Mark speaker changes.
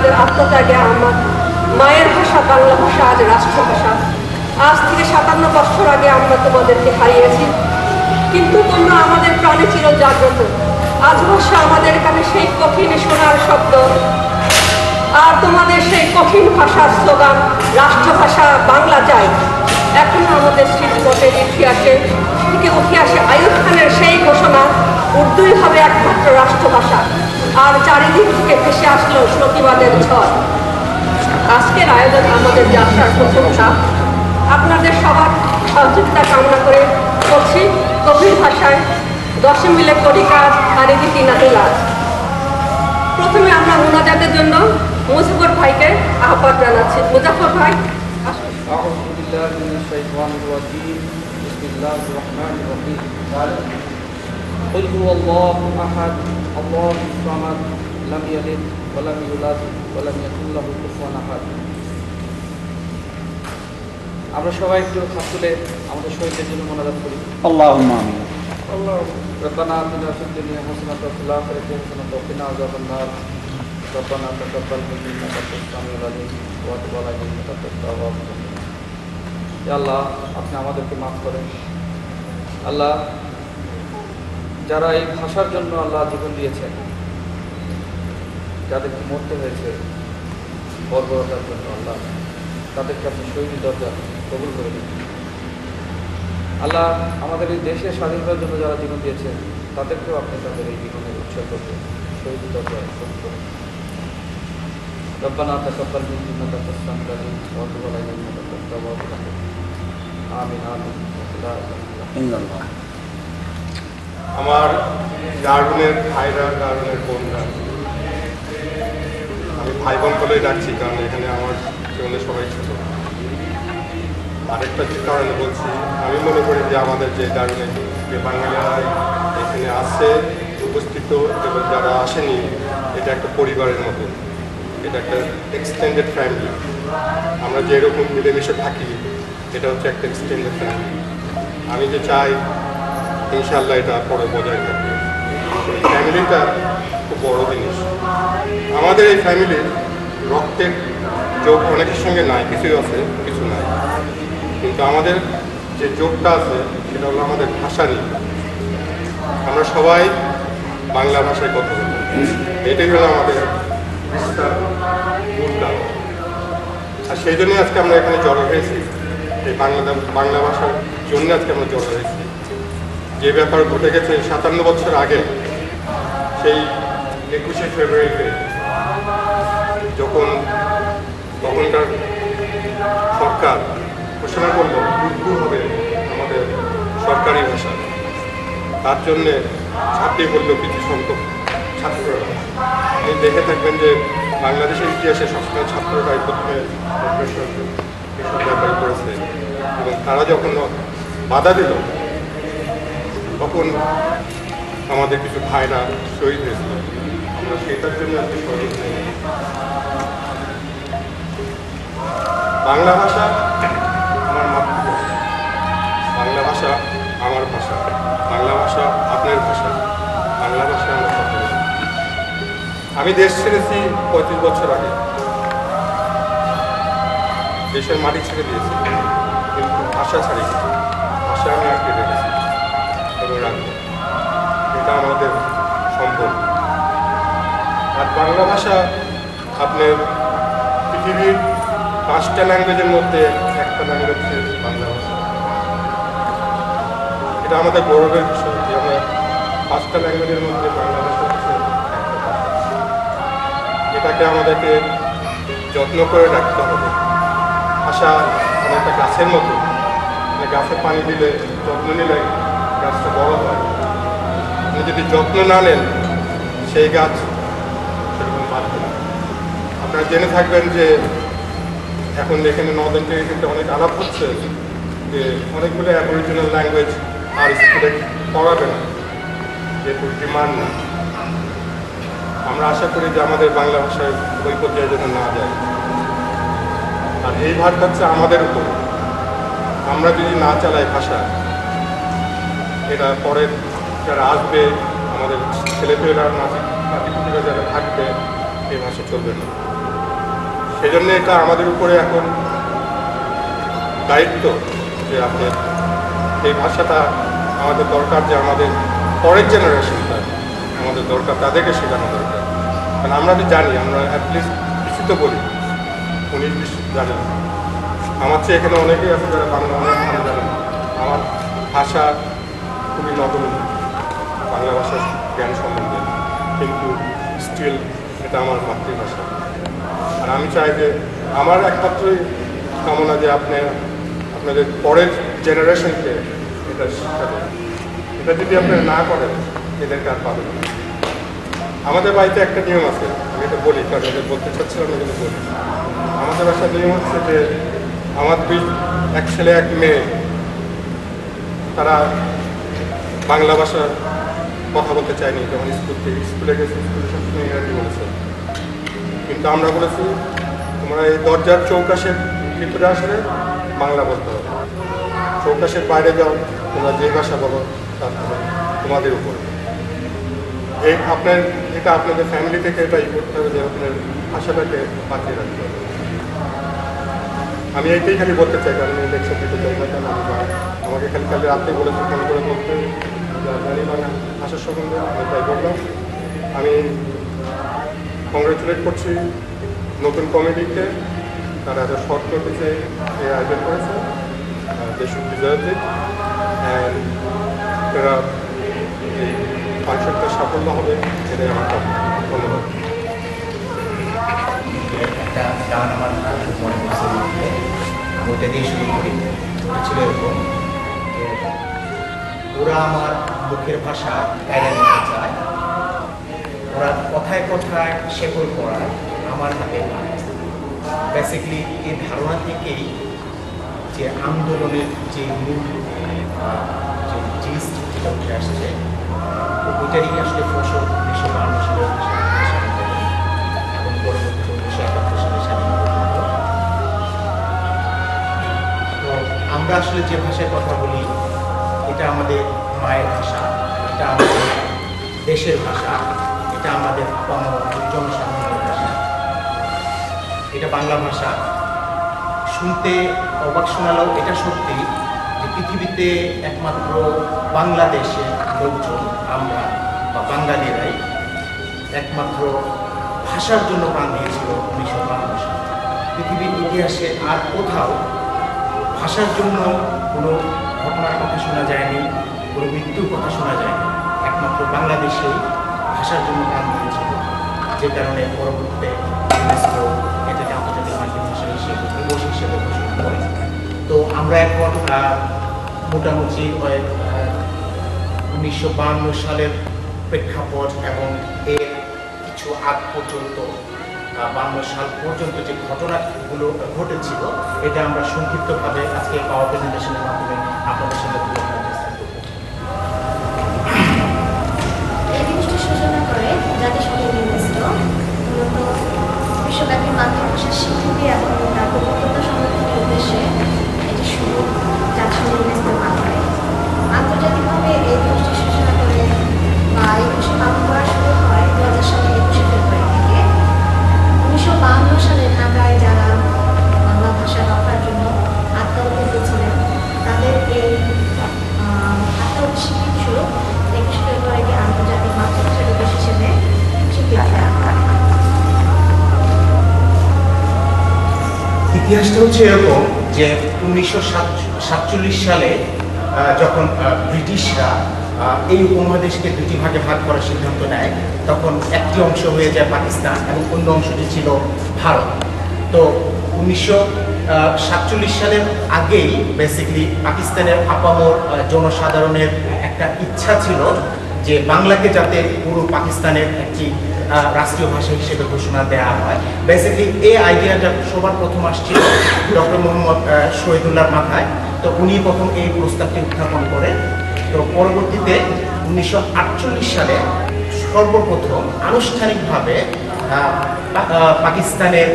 Speaker 1: তাদের আত্মত্যাগে আমার মায়ের ভাষা বাংলা ভাষা আজ রাষ্ট্রভাষা। আজ থেকে 57 বছর আগে আমরা তোমাদেরকে হারিয়েছি, কিন্তু তোমরা আমাদের প্রাণে চির জাগ্রত। আজ ভাষা আমাদের কানে সেই কঠিন সোনার শব্দ, আর তোমাদের সেই কঠিন ভাষার স্লোগান রাষ্ট্রভাষা বাংলা চাই। এখনো আমাদের স্মৃতিপটের ইতিহাসে থেকে উঠে আসে আইয়ুব খানের সেই ঘোষণা, উর্দুই হবে একমাত্র রাষ্ট্রভাষা। আর চারিদিক থেকে ভেসে আসলো প্রতিবাদের ঝড়। আজকের আয়োজন আমাদের যাত্রার প্রথম ধাপ। আপনাদের সবার সহযোগিতা কামনা করে করছি গভীর ভাষায় 10 মিলে করি কাজ আর রীতি নাহিলাজ। প্রথমে আমরা মোনাজাতের জন্য মুজাফর ভাইকে আহ্বান জানাচ্ছি। মুজাফর ভাই আসুন।
Speaker 2: আউযু বিল্লাহি মিনাশ শাইতানির রাজীম। বিসমিল্লাহির রহমানির রহিম। কুল হুয়াল্লাহু আহাদ, আল্লাহুস সামাদ, লাম ইয়ালিদ ওয়া লাম ইউলাদ ওয়া লাম ইয়াকুল লাহু কুফুয়ান আহাদ। আমরা সবাই একটু হাত তুলে আমাদের শহীদদের জন্য মোনাজাত করি।
Speaker 3: আল্লাহুম্মা আমিন।
Speaker 2: ربنا آتنا في الدنيا حسنة وفي الآخرة حسنة وقنا عذاب النار ربنا تقبل منا إنك أنت السميع العليم وتب علينا إنك أنت التواب الرحيم। ইয়া আল্লাহ, আপনি আমাদেরকে মাফ করেন। আল্লাহ, যারা এই ভাষার জন্য আল্লাহ জীবন দিয়েছেন, যাদেরকে মরতে হয়েছে বর্বরতার জন্য, আল্লাহ তাদেরকে আপনি শহীদ দরজা কবুল করে দিন। আল্লাহ, আমাদের এই দেশের স্বাধীনতার জন্য যারা জীবন দিয়েছেন তাদেরকেও আপনি তাদের এই জীবনের উৎসর্গ করে শহীদ দরজায় কবুল করুন। রব্বানা তাকাব্বাল মিন্না ইন্নাকা আনতাস সামিউল আলিম ওয়া তুব আলাইনা ইন্নাকা আনতাত তাওয়াবুর রাহিম। আমিন আমিন।
Speaker 3: ইল্লাল্লাহ।
Speaker 4: আমার দারুণের ভাইরা, দারুণের বোনরা, আমি ভাই বোন বলেই ডাকছি, কারণ এখানে আমার জীবনে সবাই ছোট। আরেকটা যে কারণে বলছি, আমি মনে করি যে আমাদের যে দারুণে যে বাঙালিরা এখানে আছে উপস্থিত এবং যারা আসেনি, এটা একটা পরিবারের মতো, এটা একটা এক্সটেন্ডেড ফ্যামিলি। আমরা যেরকম মিলেমিশে থাকি, এটা হচ্ছে একটা এক্সটেন্ডেড ফ্যামিলি। আমি যে চাই ইনশাআল্লাহ এটা পরে বজায় থাকবে। এই ফ্যামিলিটা খুব বড় জিনিস। আমাদের এই ফ্যামিলির রক্তের যোগ অনেকের সঙ্গে নাই, কিছুই আছে কিছু নাই, কিন্তু আমাদের যে যোগটা আছে সেটা হলো আমাদের ভাষা নিয়ে। আমরা সবাই বাংলা ভাষায় কথা বলি, এটাই হলো আমাদের বিস্তার মূল কারণ। আর সেই জন্যই আজকে আমরা এখানে জড়ো হয়েছি, এই বাংলা ভাষার জন্য আজকে আমরা জড়ো হয়েছি। যে ব্যাপার ঘটে গেছে 57 বছর আগে, সেই 21শে ফেব্রুয়ারিতে যখন তখনকার সরকার ঘোষণা করল উর্দু হবে আমাদের সরকারি ভাষা, তার জন্যে ছাত্রী বলল কিছু সংখ্যক ছাত্ররা। আপনি দেখে থাকবেন যে বাংলাদেশের ইতিহাসে সবসময় ছাত্ররাই প্রথমে এসব ব্যাপারে করেছে, এবং তারা যখন বাধা দিল তখন আমাদের কিছু ভাইরা শহীদ হয়েছিল। আমরা সেটার জন্য আজকে শহীদ হই। বাংলা ভাষা আমার মাতৃভাষা, বাংলা ভাষা আমার ভাষা, বাংলা ভাষা আপনার ভাষা, বাংলা ভাষা আমরা কথা বলি। আমি দেশ ছেড়েছি 35 বছর আগে, দেশের মাটি ছেড়ে দিয়েছি, কিন্তু ভাষা ছাড়িনি। ভাষা আমি আটকে রেখেছি এবং রাখবো, এটা আমাদের সম্পদ। আর বাংলা ভাষা আপনার পৃথিবীর 5টা ল্যাঙ্গুয়েজের মধ্যে একটা ল্যাঙ্গুয়েজ হচ্ছে বাংলা ভাষা। এটা আমাদের গৌরবের বিষয় যে আমরা 5টা ল্যাঙ্গুয়েজের মধ্যে বাংলা ভাষা হচ্ছে একটা ভাষা। এটাকে আমাদেরকে যত্ন করে রাখতে হবে। ভাষা অনেকটা গাছের মতো, গাছে পানি দিলে, যত্ন নিলে গাছটা বড় হয়। আপনি যদি যত্ন না নেন, সেই গাছ সেরকম বাড়বে না। আপনারা জেনে থাকবেন যে এখন এখানে নর্দার্ন টেরিটরিতে অনেক আলাপ হচ্ছে যে অনেকগুলো অ্যাবরিজিনাল ল্যাঙ্গুয়েজ আর স্কুলে পড়াবে না, যেহেতু ডিমান্ড না। আমরা আশা করি যে আমাদের বাংলা ভাষায় ওই পর্যায়ে যেন না যায়। আর এই ভারটা হচ্ছে আমাদের উপর। আমরা যদি না চালাই ভাষা, এটা পরের যারা আসবে, আমাদের ছেলেপেয়েরা নাতিপুতিরা যারা থাকবে, এই ভাষা চলবে না। সেই জন্য এটা আমাদের উপরে এখন দায়িত্ব যে আপনি এই ভাষাটা আমাদের দরকার, যে আমাদের পরের জেনারেশনটা আমাদের দরকার, তাদেরকে শেখানো দরকার। কারণ আমরা তো জানি, আমরা অ্যাটলিস্ট কিছু তো বলি, 19-20 জানেন। আমার চেয়ে এখানে অনেকেই আছে যারা বাংলা অনেক ভালো জানেন। আমার ভাষা খুবই নগণ্য, বাংলা ভাষার জ্ঞান সম্বন্ধে, কিন্তু স্টিল এটা আমার মাতৃভাষা। আর আমি চাই যে আমার একমাত্রই কামনা যে আপনাদের পরের জেনারেশনকে এটা শিক্ষাবেন। এটা যদি আপনারা না করেন, এদেরকে আর পাবেন না। আমাদের বাড়িতে একটা নিয়ম আছে, আমি এটা বলি, কারণ এটা বলতে চাচ্ছিলাম, আমি কিন্তু বলি। আমাদের বাসার নিয়ম হচ্ছে যে আমার এক ছেলে এক মেয়ে, তারা বাংলা ভাষা কথা বলতে চায়নি। যখন স্কুলে গেছে, স্কুলে সবসময় ইংরাজি বলেছে, কিন্তু আমরা বলেছি তোমরা এই দরজার চৌকাশের ভিতরে আসলে বাংলা বলতে হবে, চৌকাশের বাইরে যাও, তোমরা যে ভাষা বলো তারপরে তোমাদের উপর। এটা আপনাদের ফ্যামিলি থেকে এটাই করতে হবে, যে আপনার ভাষাটাকে বাঁচিয়ে রাখতে হবে। আমি এইটাই খালি বলতে চাই, কারণ আমি ইলেকশন দিতে চাই না, কারণ আমাকে খালি রাত্রে বলেছে ফোন করে বলতে জানি বাংলা ভাষার সম্বন্ধে, আমি তাই বললাম। আমি কংগ্রেচুলেট করছি নতুন কমিটিকে, তারা এত শর্ট নোটিসে এই আয়োজন করেছে, they should deserve it, and তারা এই ফাংশনটা সাফল্য হবে, এটাই আমার কামনা। ধন্যবাদ।
Speaker 5: একটা গান আমার মনে পড়ছে, আমি ওটা দিয়ে শুরু করি। ওটা ছিল এরকম যে ওরা আমার মুখের ভাষা কায়দা নিতে চায়, ওরা কথায় কথায় শেকল করায় আমার হাতে পায়। বেসিক্যালি এই ধারণা থেকেই যে আন্দোলনের যে মূল যে জিনিসটি যেটা উঠে আসছে, ওইটারই আসলে ফসল 1952 সালের এবং পরবর্তী 1971 সালের স্বাধীনতা। তো আমরা আসলে যে ভাষায় কথা বলি, এটা আমাদের মায়ের ভাষা, এটা আমাদের দেশের ভাষা, এটা আমাদের জনসাধারণের ভাষা, এটা বাংলা ভাষা। শুনতে অবাক শোনালেও এটা সত্যি যে পৃথিবীতে একমাত্র বাংলাদেশের লোকজন, আমরা বা বাঙালিরাই একমাত্র ভাষার জন্য প্রাণ দিয়েছিল 1952 সালে। পৃথিবীর ইতিহাসে আর কোথাও ভাষার জন্য কোনো ঘটনার কথা শোনা যায়নি, কোনো মৃত্যুর কথা শোনা যায়নি। একমাত্র বাংলাদেশেই ভাষার জন্য প্রাণ দিয়েছিল, যে কারণে পরবর্তীতে ইউনেস্কো এটাকে আন্তর্জাতিক মাতৃভাষা হিসেবে দিবস হিসেবে ঘোষণা করে। তো আমরা এখন মোটামুটি 1952 সালের প্রেক্ষাপট এবং এর কিছু আগ পর্যন্ত 52 সাল পর্যন্ত যে ঘটনাগুলো ঘটেছিল, এটা আমরা সংক্ষিপ্তভাবে আজকে পাওয়ার প্রেজেন্টেশনের মাধ্যমে আপনাদের সাথে তুলে ধরার চেষ্টা করব।
Speaker 6: এই দিবসটি সূচনা করে জাতিসংঘ ইউনেস্কো মূলত বিশ্বব্যাপী মাতৃভাষার স্বীকৃতি এবং তার পবিত্রতা সংরক্ষণের উদ্দেশ্যে এটি শুরু জাতিসংঘ ইউনেস্কোর মাধ্যমে। আন্তর্জাতিকভাবে এই দিবসটি সূচনা করে বা এই দিবসটি পালন করা শুরু হয় 2000 সালের 21শে ফেব্রুয়ারি থেকে। 1952 সালে ঢাকায় যারা বাংলা ভাষা রক্ষার জন্য আত্মাহুতি দিয়েছিলেন, তাদের এই আত্মাহুতি স্বীকৃতি স্বরূপ 21শে ফেব্রুয়ারিকে আন্তর্জাতিক মাতৃভাষা দিবস হিসেবে স্বীকৃতি দেওয়া হয়।
Speaker 5: ইতিহাসটা হচ্ছে এরকম যে 1947 সালে যখন ব্রিটিশরা এই উপমহাদেশকে দুটি ভাগে ভাগ করার সিদ্ধান্ত নেয়, তখন একটি অংশ হয়ে যায় পাকিস্তান এবং অন্য অংশটি ছিল ভারত। তো 1947 সালের আগেই বেসিক্যালি পাকিস্তানের আপামর জনসাধারণের একটা ইচ্ছা ছিল যে বাংলাকে যাতে পুরো পাকিস্তানের একটি রাষ্ট্রীয় ভাষা হিসেবে ঘোষণা দেওয়া হয়। বেসিক্যালি এই আইডিয়াটা সবার প্রথম আসছিল ডক্টর মোহাম্মদ শহীদুল্লাহর মাথায়। তো উনি প্রথম এই প্রস্তাবটি উত্থাপন করেন। তো পরবর্তীতে 1948 সালে সর্বপ্রথম আনুষ্ঠানিকভাবে পাকিস্তানের